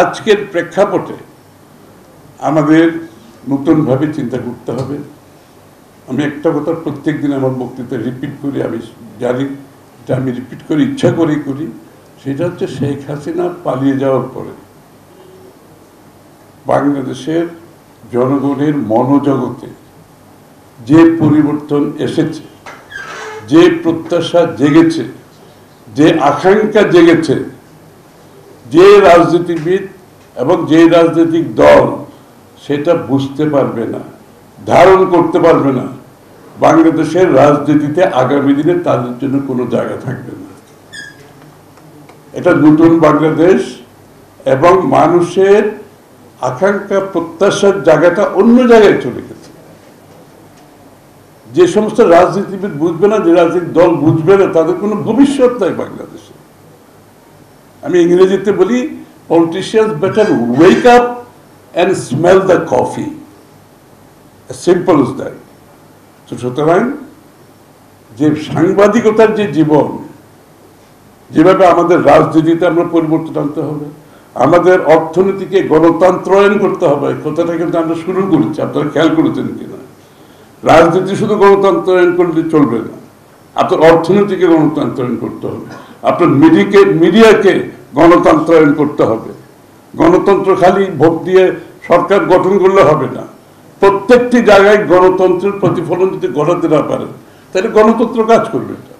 আজকের প্রেক্ষাপটে আমাদের নতুনভাবে চিন্তা করতে হবে। আমি একটা কথা প্রত্যেকদিন আমার বক্তৃতা রিপিট করি, আমি জানি এটা আমি রিপিট করি, ইচ্ছা করেই করি। সেটা হচ্ছে শেখ হাসিনা পালিয়ে যাওয়ার পরে বাংলাদেশের জনগণের মনোজগতে যে পরিবর্তন এসেছে, যে প্রত্যাশা জেগেছে, যে আকাঙ্ক্ষা জেগেছে, যে রাজনীতিবিদ এবং যে রাজনৈতিক দল সেটা বুঝতে পারবে না, ধারণ করতে পারবে না, বাংলাদেশের রাজনীতিতে আগামী দিনে তাদের জন্য কোনো জায়গা থাকবে না। এটা নতুন বাংলাদেশ এবং মানুষের আকাঙ্ক্ষা প্রত্যাশার জায়গাটা অন্য জায়গায় চলে গেছে। যে সমস্ত রাজনীতিবিদ বুঝবে না, যে রাজনৈতিক দল বুঝবে না, তাদের কোনো ভবিষ্যৎ নাই বাংলাদেশে। আমি ইংরেজিতে বলি, politicians better wake up and smell the coffee, simple is that. সুতরাং যে সাংবাদিকতার যে জীবন, যেভাবে আমাদের রাজনীতিতে আমরা পরিবর্তন আনতে হবে, আমাদের অর্থনীতিকে গণতন্ত্রায়ন করতে হবে, কথাটা কিন্তু আমরা শুরু করেছি, আপনারা খেয়াল করেছেন কিনা। রাজনীতি শুধু গণতন্ত্রায়ন করলে চলবে না, আপনার অর্থনীতিকে গণতন্ত্রায়ন করতে হবে, আপনার মিডিয়াকে গণতন্ত্রায়ন করতে হবে। গণতন্ত্র খালি ভোট দিয়ে সরকার গঠন করলে হবে না, প্রত্যেকটি জায়গায় গণতন্ত্রের প্রতিফলন যদি ঘটাতে না পারেন তাহলে গণতন্ত্র কাজ করবে না।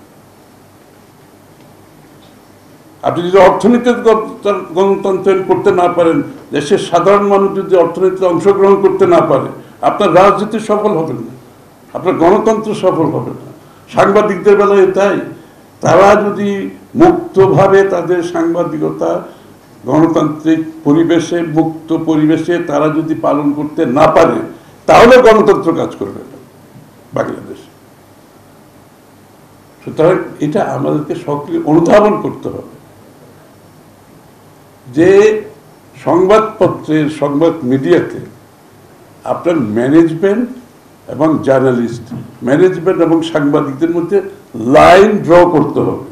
আপনি যদি অর্থনীতিতে গণতন্ত্রায়ন করতে না পারেন, দেশের সাধারণ মানুষ যদি অর্থনীতিতে অংশগ্রহণ করতে না পারে, আপনার রাজনীতি সফল হবে না, আপনার গণতন্ত্র সফল হবে না। সাংবাদিকদের বেলায় তাই, তারা যদি মুক্তভাবে তাদের সাংবাদিকতা গণতান্ত্রিক পরিবেশে, মুক্ত পরিবেশে তারা যদি পালন করতে না পারে, তাহলে গণতন্ত্র কাজ করবে না বাংলাদেশে। সুতরাং এটা আমাদেরকে সক্রিয় অনুধাবন করতে হবে যে সংবাদপত্রের, সংবাদ মিডিয়াতে আপনার ম্যানেজমেন্ট এবং জার্নালিস্ট, ম্যানেজমেন্ট এবং সাংবাদিকদের মধ্যে লাইন ড্র করতে হবে।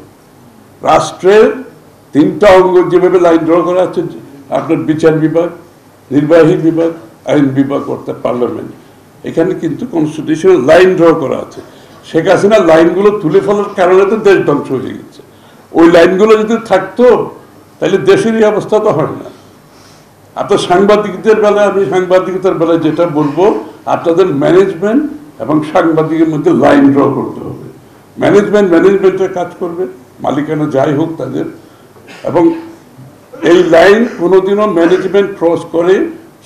রাষ্ট্রের তিনটা অঙ্গ যেভাবে লাইন ড্র করা আছে, আপনার বিচার বিভাগ, নির্বাহী বিভাগ, আইন বিভাগ অর্থাৎ পার্লামেন্ট, এখানে কিন্তু কনস্টিটিউশনাল লাইন ড্র করা আছে। শেখ হাসিনা লাইনগুলো তুলে ফেলার কারণে তো দেশ ধ্বংস হয়ে গেছে। ওই লাইনগুলো যদি থাকতো তাহলে দেশের এই অবস্থা তো হয় না। আপনার সাংবাদিকদের বেলায়, আমি সাংবাদিকতার বেলায় যেটা বলবো, আপনাদের ম্যানেজমেন্ট এবং সাংবাদিকের মধ্যে লাইন ড্র করতে হবে। ম্যানেজমেন্টের কাজ করবে, মালিকানা যাই হোক তাদের, এবং এই লাইন কোনোদিনও ম্যানেজমেন্ট ক্রস করে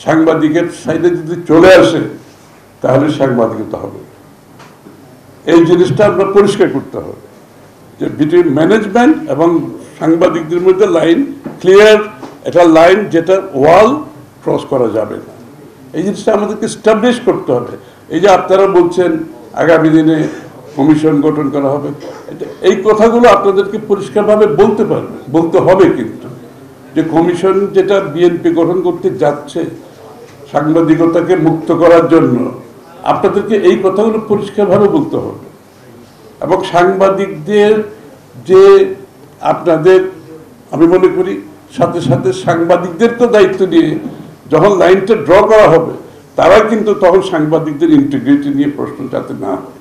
সাংবাদিকের সাইডে যদি চলে আসে তাহলে সাংবাদিকতা হবে। এই জিনিসটা আমরা পরিষ্কার করতে হবে যে বিটুইন ম্যানেজমেন্ট এবং সাংবাদিকদের মধ্যে লাইন ক্লিয়ার, এটা লাইন যেটা ওয়াল ক্রস করা যাবে না। এই জিনিসটা আমাদেরকে এস্টাবলিশ করতে হবে। এই যে আপনারা বলছেন আগামী দিনে কমিশন গঠন করা হবে, এই কথাগুলো আপনাদেরকে পরিষ্কারভাবে বলতে হবে কিন্তু যে কমিশন যেটা বিএনপি গঠন করতে যাচ্ছে সাংবাদিকতাকে মুক্ত করার জন্য, আপনাদেরকে এই কথাগুলো পরিষ্কারভাবে বলতে হবে। এবং সাংবাদিকদের যে আপনাদের, আমি মনে করি সাথে সাথে সাংবাদিকদের তো দায়িত্ব নিয়ে যখন লাইনটা ড্র করা হবে, তারা কিন্তু তখন সাংবাদিকদের ইন্টিগ্রিটি নিয়ে প্রশ্ন যাতে না হয়,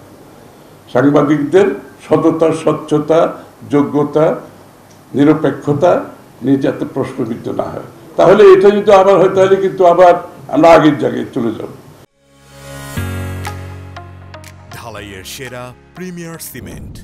সাংবাদিকদের সততা, স্বচ্ছতা, যোগ্যতা, নিরপেক্ষতা নিয়ে যাতে প্রশ্নবিদ্ধ না হয়। তাহলে এটা যদি আবার হয় তাহলে কিন্তু আবার আমরা আগের জায়গায় চলে যাব। ঢালাইয়ের সেরা প্রিমিয়ার সিমেন্ট।